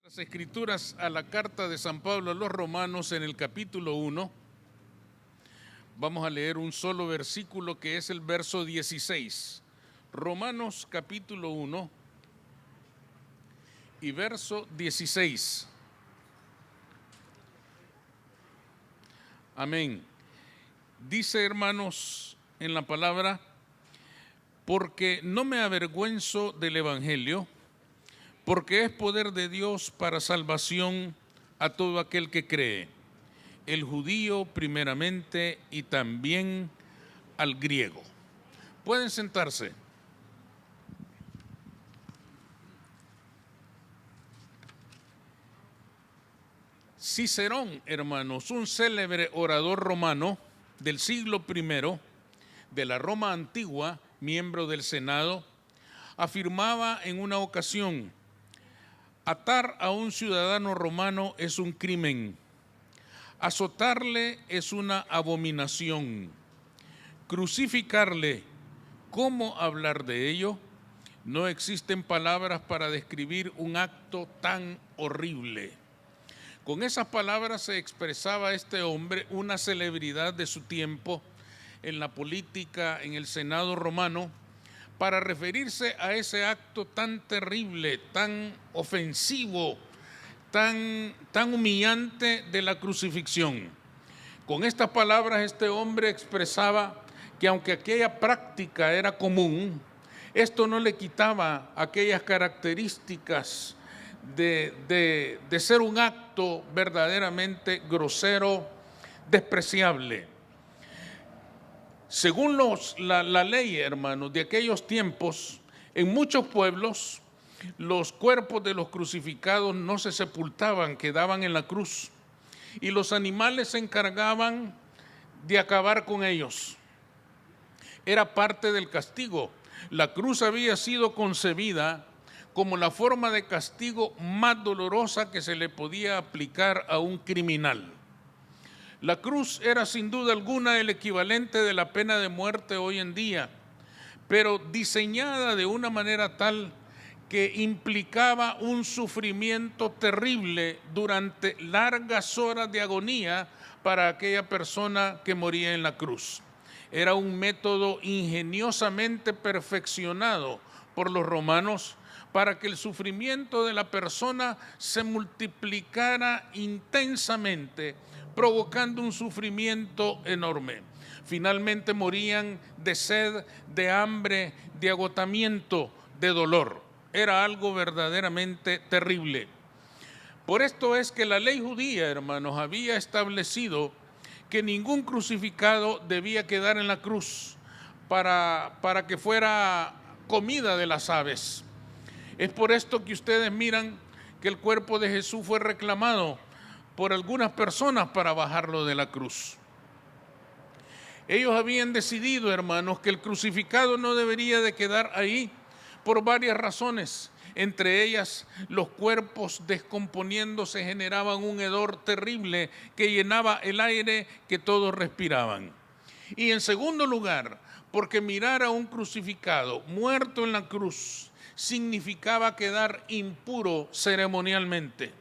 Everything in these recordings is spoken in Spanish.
Las Escrituras a la carta de San Pablo a los Romanos en el capítulo 1. Vamos a leer un solo versículo que es el verso 16. Romanos capítulo 1 y verso 16. Amén. Dice, hermanos, en la palabra: porque no me avergüenzo del evangelio, porque es poder de Dios para salvación a todo aquel que cree, el judío primeramente y también al griego. Pueden sentarse. Cicerón, hermanos, un célebre orador romano del siglo I de la Roma antigua, miembro del Senado, afirmaba en una ocasión: atar a un ciudadano romano es un crimen, azotarle es una abominación, crucificarle, ¿cómo hablar de ello? No existen palabras para describir un acto tan horrible. Con esas palabras se expresaba este hombre, una celebridad de su tiempo en la política, en el Senado romano, para referirse a ese acto tan terrible, tan ofensivo, tan humillante de la crucifixión. Con estas palabras este hombre expresaba que aunque aquella práctica era común, esto no le quitaba aquellas características de ser un acto verdaderamente grosero, despreciable. Según la ley, hermanos, de aquellos tiempos, en muchos pueblos, los cuerpos de los crucificados no se sepultaban, quedaban en la cruz, y los animales se encargaban de acabar con ellos. Era parte del castigo. La cruz había sido concebida como la forma de castigo más dolorosa que se le podía aplicar a un criminal. La cruz era sin duda alguna el equivalente de la pena de muerte hoy en día, pero diseñada de una manera tal que implicaba un sufrimiento terrible durante largas horas de agonía para aquella persona que moría en la cruz. Era un método ingeniosamente perfeccionado por los romanos para que el sufrimiento de la persona se multiplicara intensamente, provocando un sufrimiento enorme. Finalmente morían de sed, de hambre, de agotamiento, de dolor. Era algo verdaderamente terrible. Por esto es que la ley judía, hermanos, había establecido que ningún crucificado debía quedar en la cruz para que fuera comida de las aves. Es por esto que ustedes miran que el cuerpo de Jesús fue reclamado por algunas personas para bajarlo de la cruz. Ellos habían decidido, hermanos, que el crucificado no debería de quedar ahí por varias razones. Entre ellas, los cuerpos descomponiéndose generaban un hedor terrible que llenaba el aire que todos respiraban. Y en segundo lugar, porque mirar a un crucificado muerto en la cruz significaba quedar impuro ceremonialmente.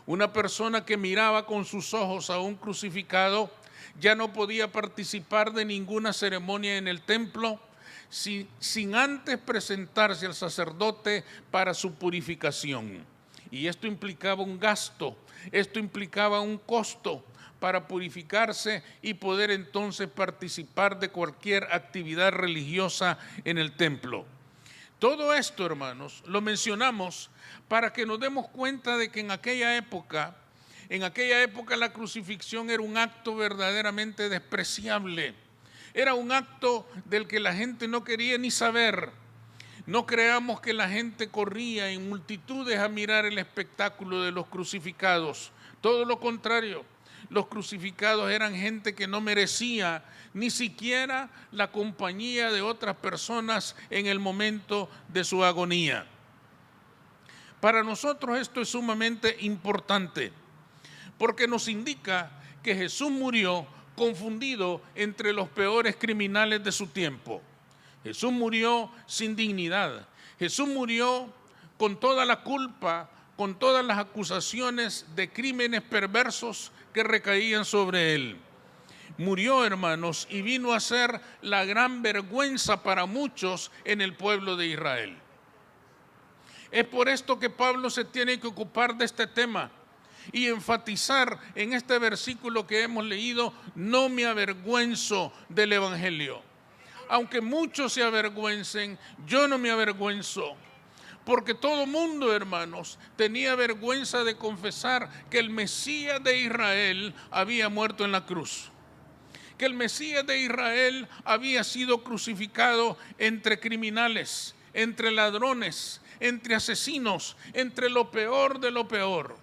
Una persona que miraba con sus ojos a un crucificado ya no podía participar de ninguna ceremonia en el templo sin antes presentarse al sacerdote para su purificación. Y esto implicaba un gasto, esto implicaba un costo para purificarse y poder entonces participar de cualquier actividad religiosa en el templo. Todo esto, hermanos, lo mencionamos para que nos demos cuenta de que en aquella época la crucifixión era un acto verdaderamente despreciable. Era un acto del que la gente no quería ni saber. No creamos que la gente corría en multitudes a mirar el espectáculo de los crucificados. Todo lo contrario. Los crucificados eran gente que no merecía ni siquiera la compañía de otras personas en el momento de su agonía. Para nosotros esto es sumamente importante, porque nos indica que Jesús murió confundido entre los peores criminales de su tiempo. Jesús murió sin dignidad. Jesús murió con toda la culpa, con todas las acusaciones de crímenes perversos que recaían sobre él. Murió, hermanos, y vino a ser la gran vergüenza para muchos en el pueblo de Israel. Es por esto que Pablo se tiene que ocupar de este tema y enfatizar en este versículo que hemos leído: no me avergüenzo del evangelio. Aunque muchos se avergüencen, yo no me avergüenzo. Porque todo mundo, hermanos, tenía vergüenza de confesar que el Mesías de Israel había muerto en la cruz. Que el Mesías de Israel había sido crucificado entre criminales, entre ladrones, entre asesinos, entre lo peor de lo peor.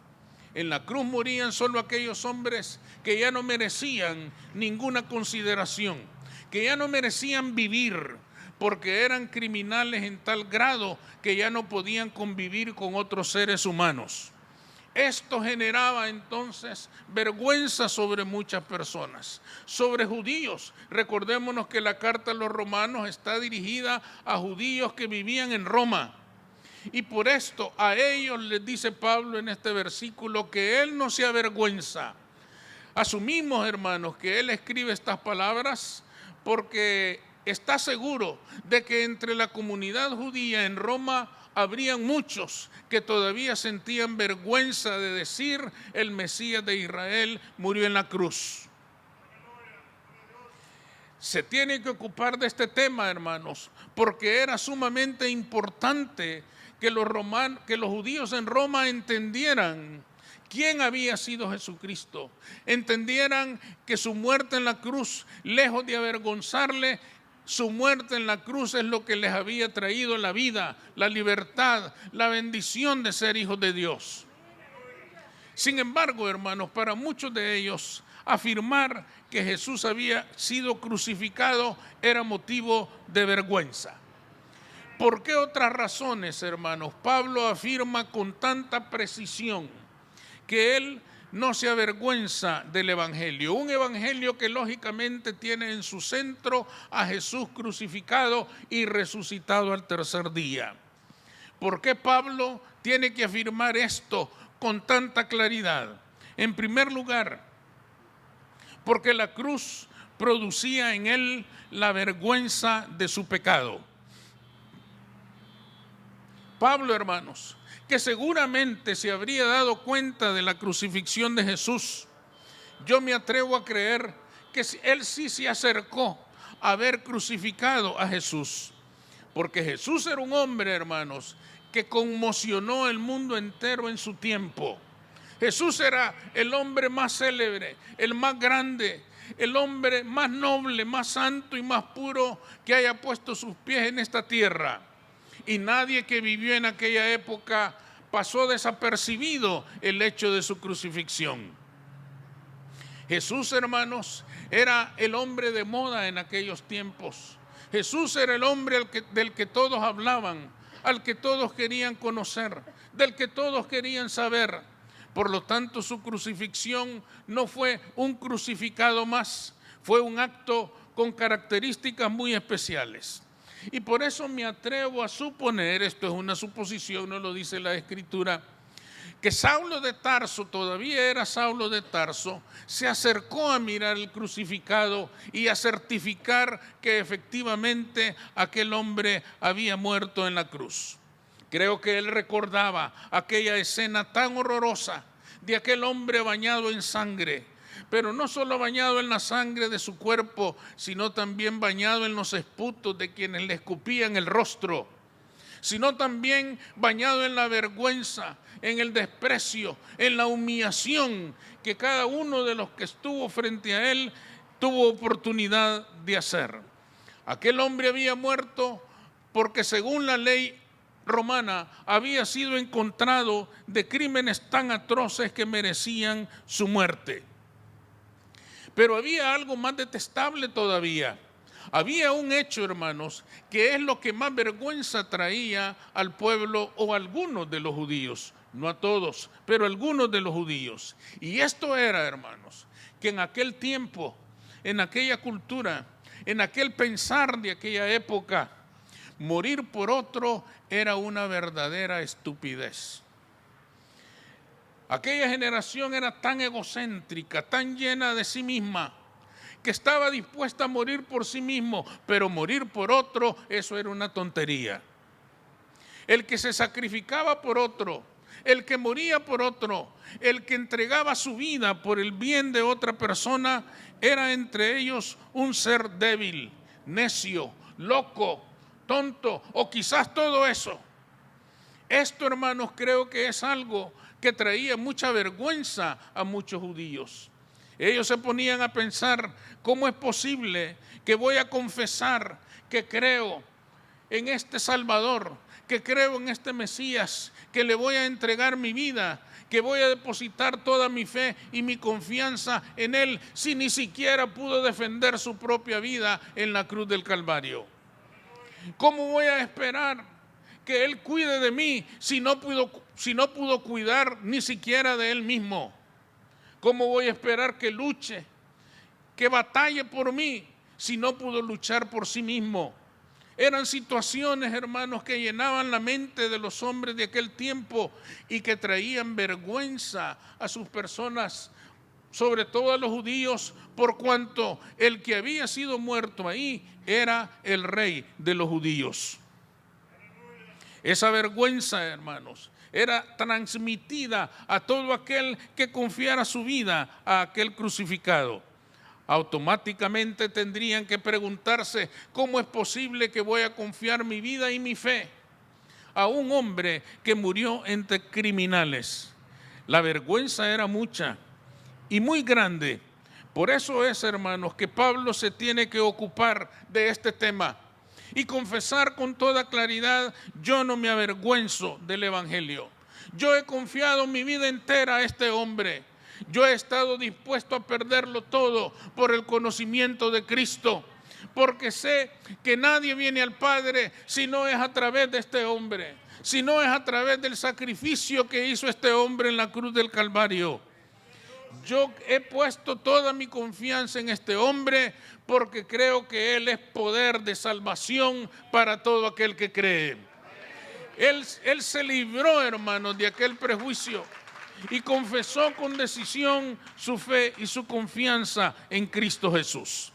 En la cruz morían solo aquellos hombres que ya no merecían ninguna consideración, que ya no merecían vivir, porque eran criminales en tal grado que ya no podían convivir con otros seres humanos. Esto generaba entonces vergüenza sobre muchas personas, sobre judíos. Recordémonos que la carta a los romanos está dirigida a judíos que vivían en Roma. Y por esto a ellos les dice Pablo en este versículo que él no se avergüenza. Asumimos, hermanos, que él escribe estas palabras porque está seguro de que entre la comunidad judía en Roma habrían muchos que todavía sentían vergüenza de decir: el Mesías de Israel murió en la cruz. Se tiene que ocupar de este tema, hermanos, porque era sumamente importante que los judíos en Roma entendieran quién había sido Jesucristo, entendieran que su muerte en la cruz, lejos de avergonzarle, su muerte en la cruz es lo que les había traído la vida, la libertad, la bendición de ser hijos de Dios. Sin embargo, hermanos, para muchos de ellos, afirmar que Jesús había sido crucificado era motivo de vergüenza. ¿Por qué otras razones, hermanos, Pablo afirma con tanta precisión que él no se avergüenza del evangelio? Un evangelio que lógicamente tiene en su centro a Jesús crucificado y resucitado al tercer día. ¿Por qué Pablo tiene que afirmar esto con tanta claridad? En primer lugar, porque la cruz producía en él la vergüenza de su pecado. Pablo, hermanos, que seguramente se habría dado cuenta de la crucifixión de Jesús, yo me atrevo a creer que él sí se acercó a ver crucificado a Jesús, porque Jesús era un hombre, hermanos, que conmocionó el mundo entero en su tiempo. Jesús era el hombre más célebre, el más grande, el hombre más noble, más santo y más puro que haya puesto sus pies en esta tierra. Y nadie que vivió en aquella época pasó desapercibido el hecho de su crucifixión. Jesús, hermanos, era el hombre de moda en aquellos tiempos. Jesús era el hombre del que todos hablaban, al que todos querían conocer, del que todos querían saber. Por lo tanto, su crucifixión no fue un crucificado más, fue un acto con características muy especiales. Y por eso me atrevo a suponer, esto es una suposición, no lo dice la Escritura, que Saulo de Tarso, todavía era Saulo de Tarso, se acercó a mirar el crucificado y a certificar que efectivamente aquel hombre había muerto en la cruz. Creo que él recordaba aquella escena tan horrorosa de aquel hombre bañado en sangre, pero no solo bañado en la sangre de su cuerpo, sino también bañado en los esputos de quienes le escupían el rostro, sino también bañado en la vergüenza, en el desprecio, en la humillación que cada uno de los que estuvo frente a él tuvo oportunidad de hacer. Aquel hombre había muerto porque según la ley romana había sido encontrado de crímenes tan atroces que merecían su muerte. Pero había algo más detestable todavía. Había un hecho, hermanos, que es lo que más vergüenza traía al pueblo o a algunos de los judíos, no a todos, pero a algunos de los judíos. Y esto era, hermanos, que en aquel tiempo, en aquella cultura, en aquel pensar de aquella época, morir por otro era una verdadera estupidez. Aquella generación era tan egocéntrica, tan llena de sí misma, que estaba dispuesta a morir por sí mismo, pero morir por otro, eso era una tontería. El que se sacrificaba por otro, el que moría por otro, el que entregaba su vida por el bien de otra persona, era entre ellos un ser débil, necio, loco, tonto, o quizás todo eso. Esto, hermanos, creo que es algo que traía mucha vergüenza a muchos judíos. Ellos se ponían a pensar, ¿cómo es posible que voy a confesar que creo en este Salvador, que creo en este Mesías, que le voy a entregar mi vida, que voy a depositar toda mi fe y mi confianza en Él, si ni siquiera pudo defender su propia vida en la cruz del Calvario? ¿Cómo voy a esperar que Él cuide de mí si no pudo cuidar ni siquiera de Él mismo? ¿Cómo voy a esperar que luche, que batalle por mí si no pudo luchar por sí mismo? Eran situaciones, hermanos, que llenaban la mente de los hombres de aquel tiempo y que traían vergüenza a sus personas, sobre todo a los judíos, por cuanto el que había sido muerto ahí era el rey de los judíos. Esa vergüenza, hermanos, era transmitida a todo aquel que confiara su vida a aquel crucificado. Automáticamente tendrían que preguntarse, ¿cómo es posible que voy a confiar mi vida y mi fe a un hombre que murió entre criminales? La vergüenza era mucha y muy grande. Por eso es, hermanos, que Pablo se tiene que ocupar de este tema y confesar con toda claridad: yo no me avergüenzo del Evangelio. Yo he confiado mi vida entera a este hombre. Yo he estado dispuesto a perderlo todo por el conocimiento de Cristo, porque sé que nadie viene al Padre si no es a través de este hombre, si no es a través del sacrificio que hizo este hombre en la cruz del Calvario. Yo he puesto toda mi confianza en este hombre porque creo que Él es poder de salvación para todo aquel que cree. Él se libró, hermanos, de aquel prejuicio y confesó con decisión su fe y su confianza en Cristo Jesús.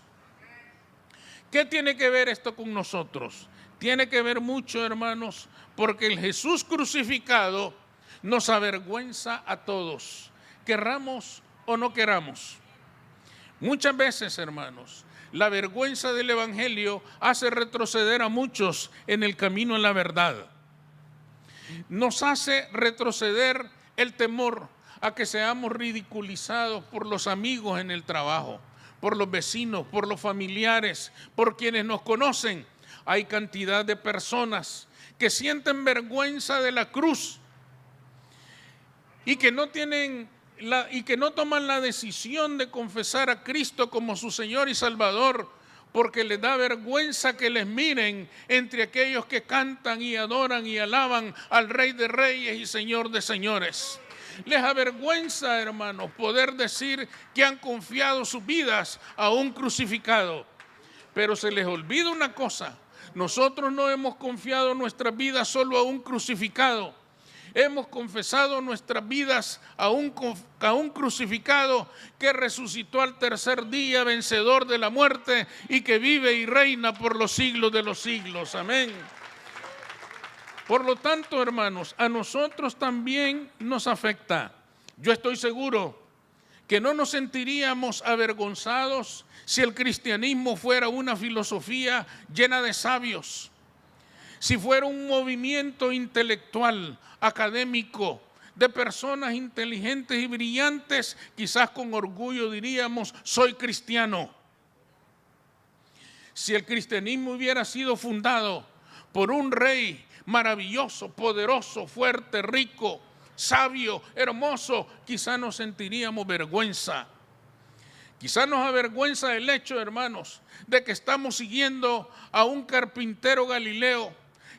¿Qué tiene que ver esto con nosotros? Tiene que ver mucho, hermanos, porque el Jesús crucificado nos avergüenza a todos, querramos o no queramos. Muchas veces, hermanos, la vergüenza del Evangelio hace retroceder a muchos en el camino en la verdad. Nos hace retroceder el temor a que seamos ridiculizados por los amigos en el trabajo, por los vecinos, por los familiares, por quienes nos conocen. Hay cantidad de personas que sienten vergüenza de la cruz y que no toman la decisión de confesar a Cristo como su Señor y Salvador, porque les da vergüenza que les miren entre aquellos que cantan y adoran y alaban al Rey de Reyes y Señor de Señores. Les avergüenza, hermanos, poder decir que han confiado sus vidas a un crucificado. Pero se les olvida una cosa: nosotros no hemos confiado nuestras vidas solo a un crucificado. Hemos confesado nuestras vidas a un crucificado que resucitó al tercer día, vencedor de la muerte, y que vive y reina por los siglos de los siglos. Amén. Por lo tanto, hermanos, a nosotros también nos afecta. Yo estoy seguro que no nos sentiríamos avergonzados si el cristianismo fuera una filosofía llena de sabios, si fuera un movimiento intelectual, académico, de personas inteligentes y brillantes. Quizás con orgullo diríamos: soy cristiano. Si el cristianismo hubiera sido fundado por un rey maravilloso, poderoso, fuerte, rico, sabio, hermoso, quizás nos sentiríamos vergüenza. Quizás nos avergüenza el hecho, hermanos, de que estamos siguiendo a un carpintero galileo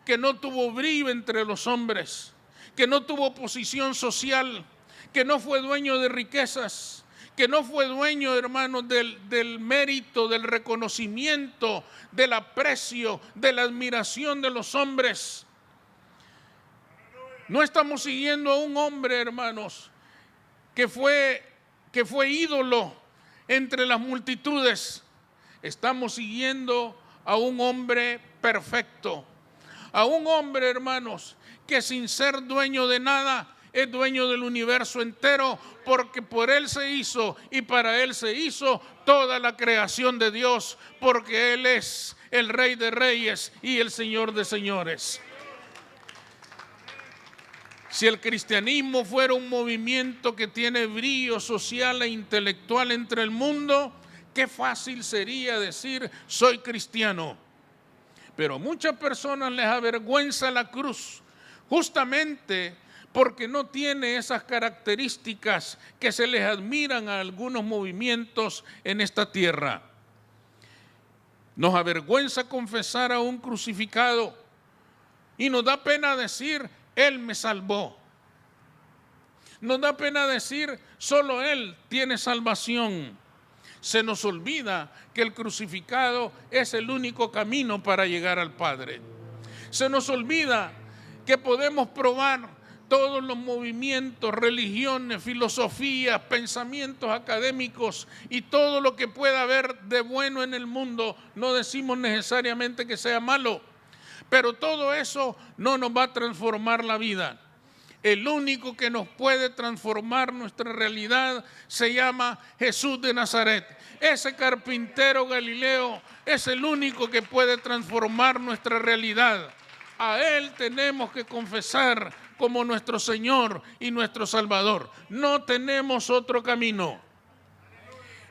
que no tuvo brillo entre los hombres, que no tuvo posición social, que no fue dueño de riquezas, que no fue dueño, hermanos, del mérito, del reconocimiento, del aprecio, de la admiración de los hombres. No estamos siguiendo a un hombre, hermanos, que fue ídolo entre las multitudes. Estamos siguiendo a un hombre perfecto, a un hombre, hermanos, que sin ser dueño de nada, es dueño del universo entero, porque por Él se hizo y para Él se hizo toda la creación de Dios, porque Él es el Rey de Reyes y el Señor de Señores. Si el cristianismo fuera un movimiento que tiene brillo social e intelectual entre el mundo, qué fácil sería decir soy cristiano. Pero a muchas personas les avergüenza la cruz, justamente porque no tiene esas características que se les admiran a algunos movimientos en esta tierra. Nos avergüenza confesar a un crucificado y nos da pena decir, Él me salvó. Nos da pena decir, solo Él tiene salvación. Se nos olvida que el crucificado es el único camino para llegar al Padre. Se nos olvida que podemos probar todos los movimientos, religiones, filosofías, pensamientos académicos y todo lo que pueda haber de bueno en el mundo. No decimos necesariamente que sea malo, pero todo eso no nos va a transformar la vida. El único que nos puede transformar nuestra realidad se llama Jesús de Nazaret. Ese carpintero galileo es el único que puede transformar nuestra realidad. A Él tenemos que confesar como nuestro Señor y nuestro Salvador. No tenemos otro camino.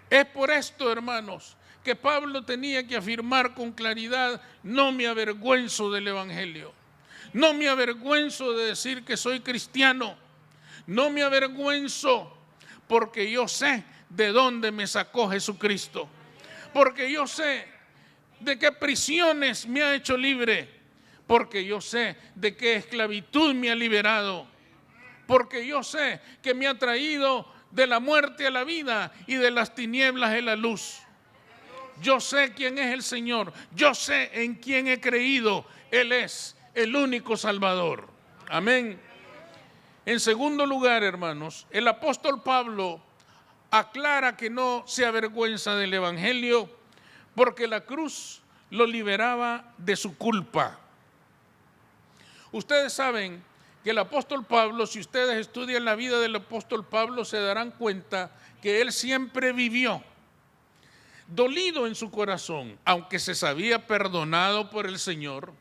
Es por esto, hermanos, que Pablo tenía que afirmar con claridad, no me avergüenzo del Evangelio. No me avergüenzo de decir que soy cristiano. No me avergüenzo porque yo sé de dónde me sacó Jesucristo. Porque yo sé de qué prisiones me ha hecho libre. Porque yo sé de qué esclavitud me ha liberado. Porque yo sé que me ha traído de la muerte a la vida y de las tinieblas a la luz. Yo sé quién es el Señor. Yo sé en quién he creído. Él es el único Salvador. Amén. En segundo lugar, hermanos, el apóstol Pablo aclara que no se avergüenza del Evangelio porque la cruz lo liberaba de su culpa. Ustedes saben que el apóstol Pablo, si ustedes estudian la vida del apóstol Pablo, se darán cuenta que él siempre vivió dolido en su corazón, aunque se sabía perdonado por el Señor,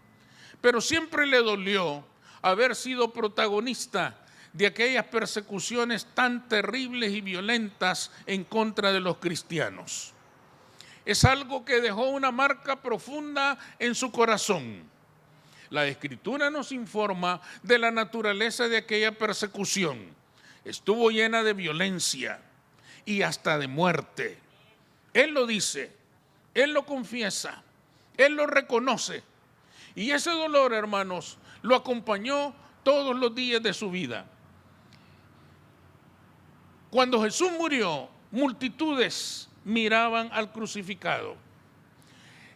pero siempre le dolió haber sido protagonista de aquellas persecuciones tan terribles y violentas en contra de los cristianos. Es algo que dejó una marca profunda en su corazón. La Escritura nos informa de la naturaleza de aquella persecución. Estuvo llena de violencia y hasta de muerte. Él lo dice, Él lo confiesa, Él lo reconoce. Y ese dolor, hermanos, lo acompañó todos los días de su vida. Cuando Jesús murió, multitudes miraban al crucificado.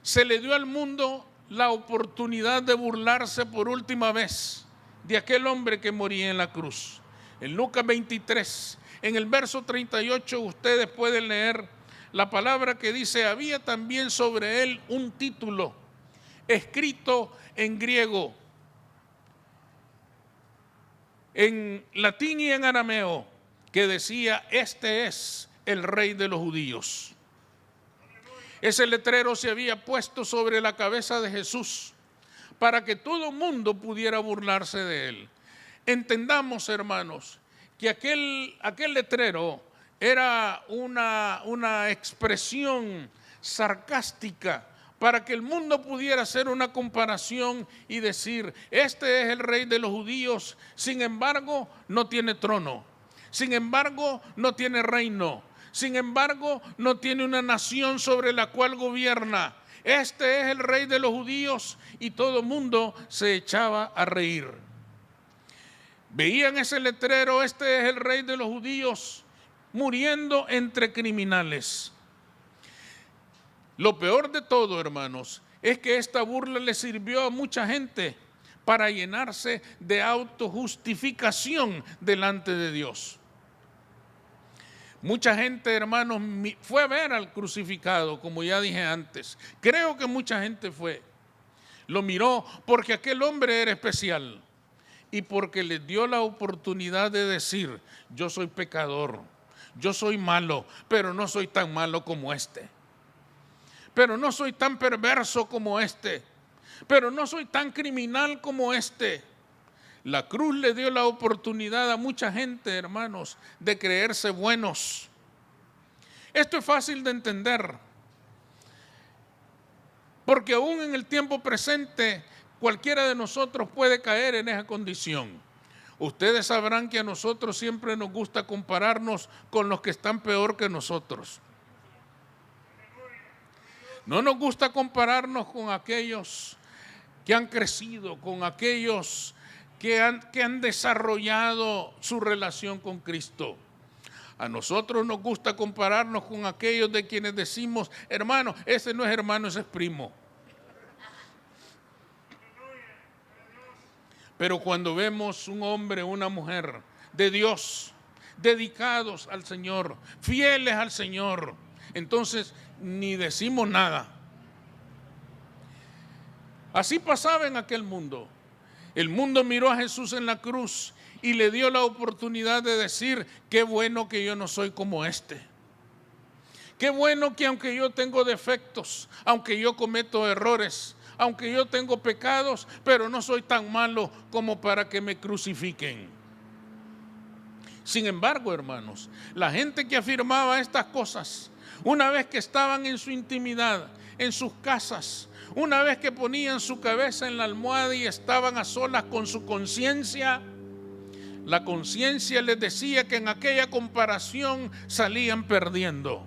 Se le dio al mundo la oportunidad de burlarse por última vez de aquel hombre que moría en la cruz. En Lucas 23, en el verso 38, ustedes pueden leer la palabra que dice, había también sobre él un título escrito en griego, en latín y en arameo, que decía, este es el Rey de los judíos. Ese letrero se había puesto sobre la cabeza de Jesús para que todo mundo pudiera burlarse de él. Entendamos, hermanos, que aquel letrero era una expresión sarcástica para que el mundo pudiera hacer una comparación y decir, este es el Rey de los judíos, sin embargo no tiene trono, sin embargo no tiene reino, sin embargo no tiene una nación sobre la cual gobierna. Este es el Rey de los judíos, y todo el mundo se echaba a reír. Veían ese letrero, este es el Rey de los judíos, muriendo entre criminales. Lo peor de todo, hermanos, es que esta burla le sirvió a mucha gente para llenarse de autojustificación delante de Dios. Mucha gente, hermanos, fue a ver al crucificado, como ya dije antes. Creo que mucha gente fue. Lo miró porque aquel hombre era especial y porque le dio la oportunidad de decir: yo soy pecador, yo soy malo, pero no soy tan malo como este. Pero no soy tan perverso como este. Pero no soy tan criminal como este. La cruz le dio la oportunidad a mucha gente, hermanos, de creerse buenos. Esto es fácil de entender, porque aún en el tiempo presente cualquiera de nosotros puede caer en esa condición. Ustedes sabrán que a nosotros siempre nos gusta compararnos con los que están peor que nosotros. No nos gusta compararnos con aquellos que han crecido, con aquellos que han desarrollado su relación con Cristo. A nosotros nos gusta compararnos con aquellos de quienes decimos: hermano, ese no es hermano, ese es primo. Pero cuando vemos un hombre o una mujer de Dios, dedicados al Señor, fieles al Señor, entonces ni decimos nada. Así pasaba en aquel mundo. El mundo miró a Jesús en la cruz y le dio la oportunidad de decir: qué bueno que yo no soy como este. Qué bueno que aunque yo tengo defectos, aunque yo cometo errores, aunque yo tengo pecados, pero no soy tan malo como para que me crucifiquen. Sin embargo, hermanos, la gente que afirmaba estas cosas, una vez que estaban en su intimidad, en sus casas, una vez que ponían su cabeza en la almohada y estaban a solas con su conciencia, la conciencia les decía que en aquella comparación salían perdiendo.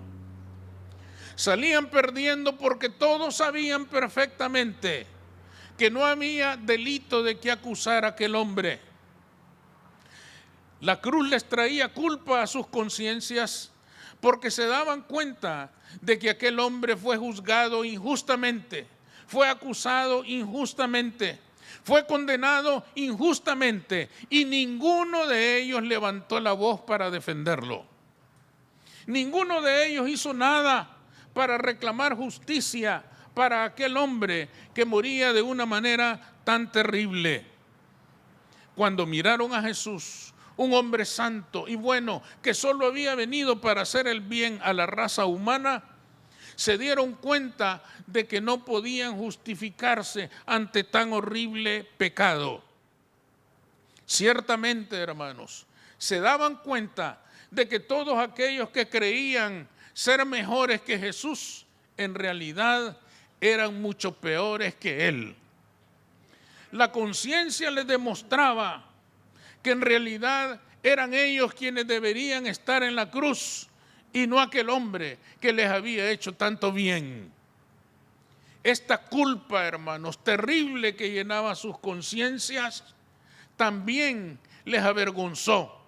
Salían perdiendo porque todos sabían perfectamente que no había delito de que acusar a aquel hombre. La cruz les traía culpa a sus conciencias porque se daban cuenta de que aquel hombre fue juzgado injustamente, fue acusado injustamente, fue condenado injustamente y ninguno de ellos levantó la voz para defenderlo. Ninguno de ellos hizo nada para reclamar justicia para aquel hombre que moría de una manera tan terrible. Cuando miraron a Jesús, un hombre santo y bueno que solo había venido para hacer el bien a la raza humana, se dieron cuenta de que no podían justificarse ante tan horrible pecado. Ciertamente, hermanos, se daban cuenta de que todos aquellos que creían ser mejores que Jesús, en realidad eran mucho peores que Él. La conciencia les demostraba que en realidad eran ellos quienes deberían estar en la cruz y no aquel hombre que les había hecho tanto bien. Esta culpa, hermanos, terrible que llenaba sus conciencias, también les avergonzó.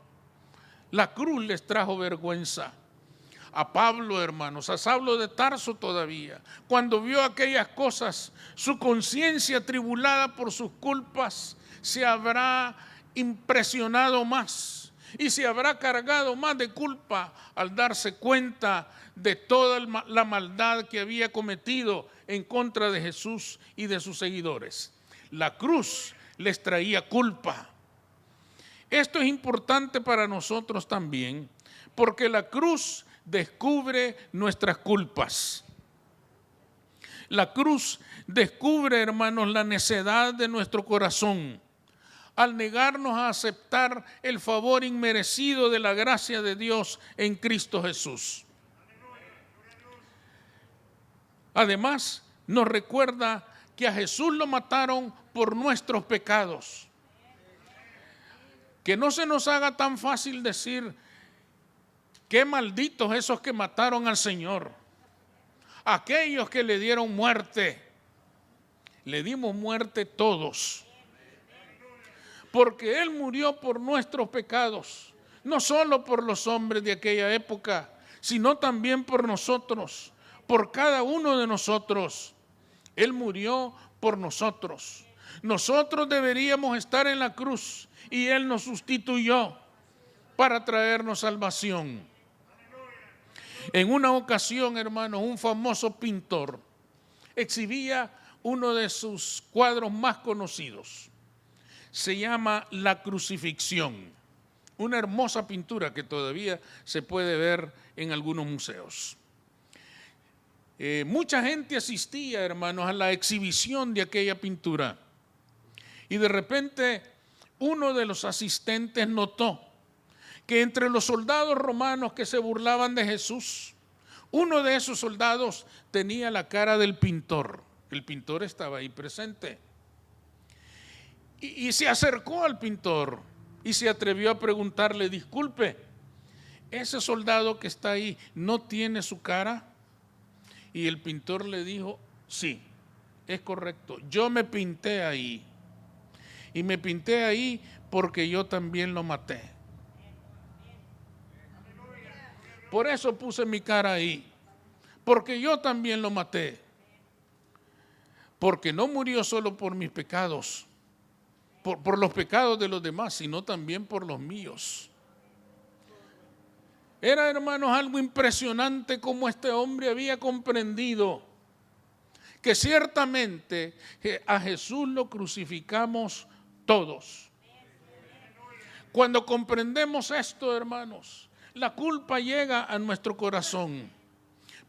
La cruz les trajo vergüenza. A Pablo, hermanos, a Saulo de Tarso todavía, cuando vio aquellas cosas, su conciencia atribulada por sus culpas se habrá impresionado más y se habrá cargado más de culpa al darse cuenta de toda la maldad que había cometido en contra de Jesús y de sus seguidores. La cruz les traía culpa. Esto es importante para nosotros también, porque la cruz descubre nuestras culpas. La cruz descubre, hermanos, la necedad de nuestro corazón al negarnos a aceptar el favor inmerecido de la gracia de Dios en Cristo Jesús. Además, nos recuerda que a Jesús lo mataron por nuestros pecados. Que no se nos haga tan fácil decir: qué malditos esos que mataron al Señor. Aquellos que le dieron muerte. Le dimos muerte todos. Porque Él murió por nuestros pecados. No solo por los hombres de aquella época, sino también por nosotros. Por cada uno de nosotros. Él murió por nosotros. Nosotros deberíamos estar en la cruz y Él nos sustituyó para traernos salvación. En una ocasión, hermanos, un famoso pintor exhibía uno de sus cuadros más conocidos. Se llama La Crucifixión, una hermosa pintura que todavía se puede ver en algunos museos. Mucha gente asistía, hermanos, a la exhibición de aquella pintura. Y de repente uno de los asistentes notó que entre los soldados romanos que se burlaban de Jesús, uno de esos soldados tenía la cara del pintor. El pintor estaba ahí presente. Y se acercó al pintor y se atrevió a preguntarle: disculpe, ¿ese soldado que está ahí no tiene su cara? Y el pintor le dijo: sí, es correcto, yo me pinté ahí. Y me pinté ahí porque yo también lo maté. Por eso puse mi cara ahí, porque yo también lo maté. Porque no murió solo por mis pecados, por los pecados de los demás, sino también por los míos. Era, hermanos, algo impresionante como este hombre había comprendido que ciertamente a Jesús lo crucificamos todos. Cuando comprendemos esto, hermanos, la culpa llega a nuestro corazón.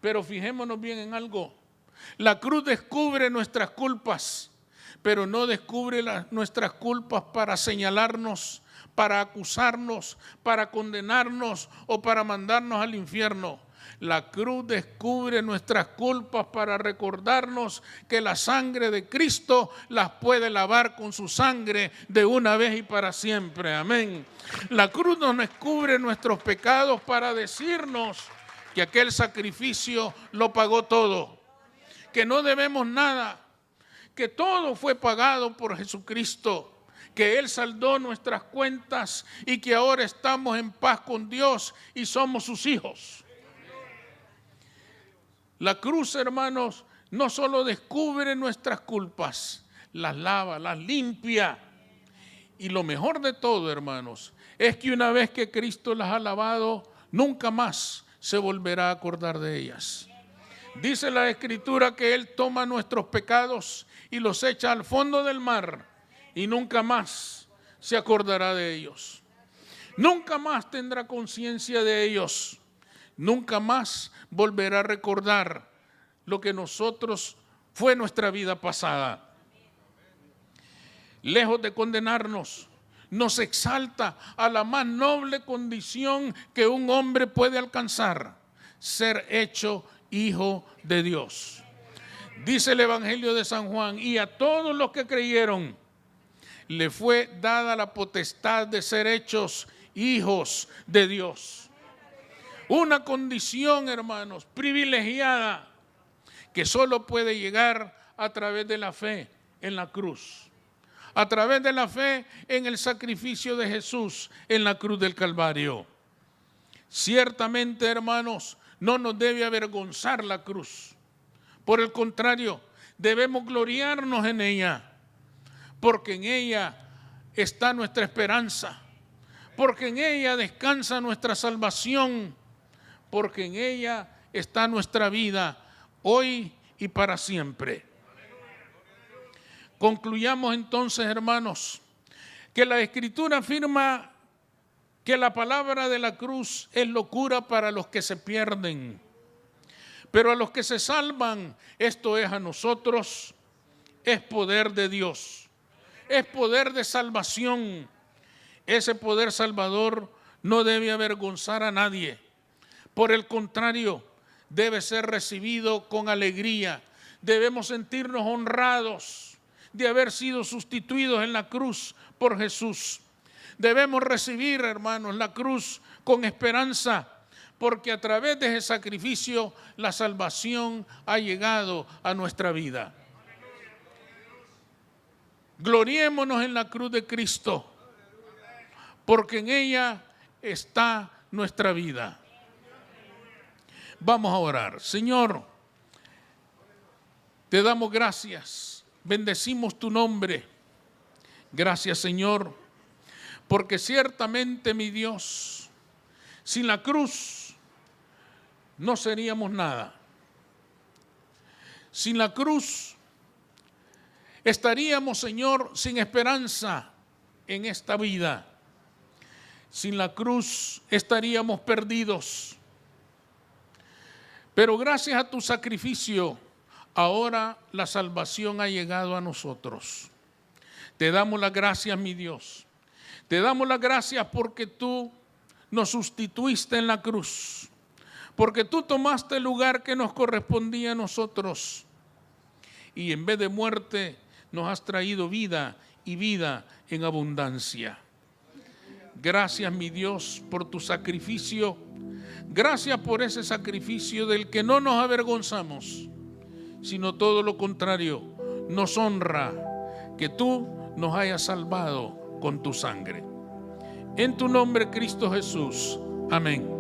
Pero fijémonos bien en algo. La cruz descubre nuestras culpas, pero no descubre nuestras culpas para señalarnos, para acusarnos, para condenarnos o para mandarnos al infierno. La cruz descubre nuestras culpas para recordarnos que la sangre de Cristo las puede lavar con su sangre de una vez y para siempre. Amén. La cruz nos descubre nuestros pecados para decirnos que aquel sacrificio lo pagó todo, que no debemos nada, que todo fue pagado por Jesucristo, que Él saldó nuestras cuentas y que ahora estamos en paz con Dios y somos sus hijos. La cruz, hermanos, no solo descubre nuestras culpas, las lava, las limpia. Y lo mejor de todo, hermanos, es que una vez que Cristo las ha lavado, nunca más se volverá a acordar de ellas. Dice la Escritura que Él toma nuestros pecados y los echa al fondo del mar y nunca más se acordará de ellos. Nunca más tendrá conciencia de ellos. Nunca más volverá a recordar lo que nosotros fue nuestra vida pasada. Lejos de condenarnos, nos exalta a la más noble condición que un hombre puede alcanzar: ser hecho hijo de Dios. Dice el Evangelio de San Juan: y a todos los que creyeron le fue dada la potestad de ser hechos hijos de Dios. Una condición, hermanos, privilegiada, que solo puede llegar a través de la fe en la cruz, a través de la fe en el sacrificio de Jesús en la cruz del Calvario. Ciertamente, hermanos, no nos debe avergonzar la cruz. Por el contrario, debemos gloriarnos en ella, porque en ella está nuestra esperanza, porque en ella descansa nuestra salvación, porque en ella está nuestra vida hoy y para siempre. Concluyamos entonces, hermanos, que la Escritura afirma que la palabra de la cruz es locura para los que se pierden, pero a los que se salvan, esto es a nosotros, es poder de Dios, es poder de salvación. Ese poder salvador no debe avergonzar a nadie. Por el contrario, debe ser recibido con alegría. Debemos sentirnos honrados de haber sido sustituidos en la cruz por Jesús. Debemos recibir, hermanos, la cruz con esperanza, porque a través de ese sacrificio la salvación ha llegado a nuestra vida. Gloriémonos en la cruz de Cristo, porque en ella está nuestra vida. Vamos a orar. Señor, te damos gracias, bendecimos tu nombre. Gracias, Señor, porque ciertamente, mi Dios, sin la cruz no seríamos nada. Sin la cruz estaríamos, Señor, sin esperanza en esta vida. Sin la cruz estaríamos perdidos. Pero gracias a tu sacrificio, ahora la salvación ha llegado a nosotros. Te damos las gracias, mi Dios. Te damos las gracias porque tú nos sustituiste en la cruz. Porque tú tomaste el lugar que nos correspondía a nosotros. Y en vez de muerte, nos has traído vida y vida en abundancia. Gracias, mi Dios, por tu sacrificio. Gracias por ese sacrificio del que no nos avergonzamos, sino todo lo contrario, nos honra que tú nos hayas salvado con tu sangre. En tu nombre, Cristo Jesús. Amén.